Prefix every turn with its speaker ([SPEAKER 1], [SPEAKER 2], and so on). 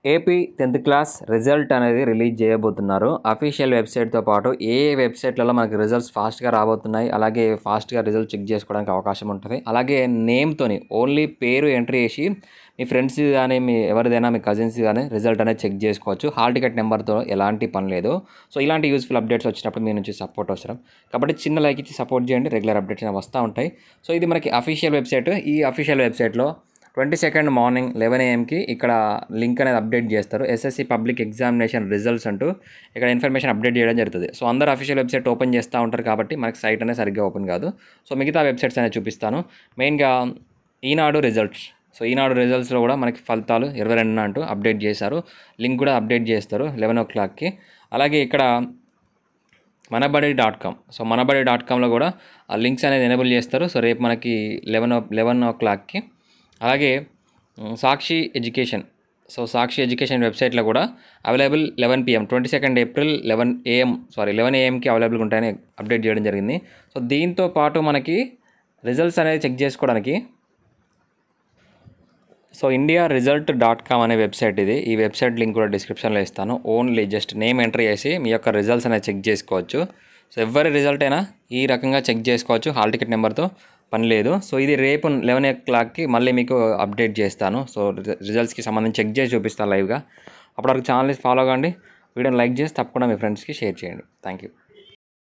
[SPEAKER 1] AP 10th class result అనేది release చేయబోతున్నారు. Official వెబ్‌సైట్‌తో పాటు ఏ వెబ్‌సైట్‌లలో మనకి రిజల్ట్స్ ఫాస్ట్‌గా రాబోతున్నాయి. అలాగే ఫాస్ట్‌గా రిజల్ట్ చెక్ చేసుకోవడానికి అవకాశం ఉంటది. అలాగే నేమ్‌తోని ఓన్లీ పేరు ఎంట్రీ చేసి మీ ఫ్రెండ్స్ గాని, మీ ఎవరిదైనా మీ కజిన్స్ గాని రిజల్ట్ అనేది చెక్ చేసుకోవచ్చు. హాల్ టికెట్ నెంబర్‌తో ఎలాంటి పని లేదు. సో, ఇలాంటి యూజ్‌ఫుల్ అప్డేట్స్ వచ్చినప్పుడు మీ నుంచి సపోర్ట్ అవసరం. కాబట్టి చిన్న లైక్ ఇచ్చి సపోర్ట్ చేయండి. రెగ్యులర్ అప్డేట్స్ అనేవి వస్తా ఉంటాయి. సో, ఇది మనకి అఫీషియల్ వెబ్‌సైట్. ఈ అఫీషియల్ వెబ్‌సైట్‌లో 22nd మార్నింగ్ 11 AM ఇక్కడ లింక్ అనేది అప్డేట్ చేస్తారు. ఎస్ఎస్సి పబ్లిక్ ఎగ్జామినేషన్ రిజల్ట్స్ అంటూ ఇక్కడ ఇన్ఫర్మేషన్ అప్డేట్ చేయడం జరుగుతుంది. సో, అందరూ అఫీషియల్ వెబ్‌సైట్ ఓపెన్ చేస్తూ ఉంటారు కాబట్టి మనకి సైట్ అనేది సరిగ్గా ఓపెన్ కాదు. సో, మిగతా వెబ్‌సైట్స్ అనేది చూపిస్తాను. మెయిన్‌గా ఈనాడు రిజల్ట్స్. సో, ఈనాడు రిజల్ట్స్‌లో కూడా మనకి ఫలితాలు 22న అంటూ అప్డేట్ చేశారు. లింక్ కూడా అప్డేట్ చేస్తారు 11 o'clockకి. అలాగే ఇక్కడ మనబడి.com. సో, మనబడి.comలో కూడా ఆ లింక్స్ అనేది ఎనేబుల్ చేస్తారు. సో, రేపు మనకి 11 o'clockకి. అలాగే సాక్షి ఎడ్యుకేషన్. సో, సాక్షి ఎడ్యుకేషన్ వెబ్‌సైట్‌లో కూడా అవైలబుల్ 11 PM 22nd ఏప్రిల్ 11 AMకి అవైలబుల్‌గా ఉంటాయని అప్డేట్ చేయడం జరిగింది. సో, దీంతో పాటు మనకి రిజల్ట్స్ అనేది చెక్ చేసుకోవడానికి సో, indiaresult.com అనే వెబ్‌సైట్ ఇది. ఈ వెబ్‌సైట్ లింక్ కూడా డిస్క్రిప్షన్‌లో ఇస్తాను. ఓన్లీ జస్ట్ నేమ్ ఎంటర్ చేసి మీ యొక్క రిజల్ట్స్ అనేది చెక్ చేసుకోవచ్చు. సో, ఎవరి రిజల్ట్ అయినా ఈ రకంగా చెక్ చేసుకోవచ్చు. హాల్ టికెట్ నెంబర్‌తో పని లేదు. సో, ఇది రేపు 11 o'clockకి మళ్ళీ మీకు అప్డేట్ చేస్తాను. సో, రిజల్ట్స్‌కి సంబంధించి చెక్ చేసి చూపిస్తాను లైవ్‌గా. అప్పటివరకు ఛానల్ని ఫాలో అవ్వండి. వీడియోని లైక్ చేసి తప్పకుండా మీ ఫ్రెండ్స్‌కి షేర్ చేయండి. Thank you.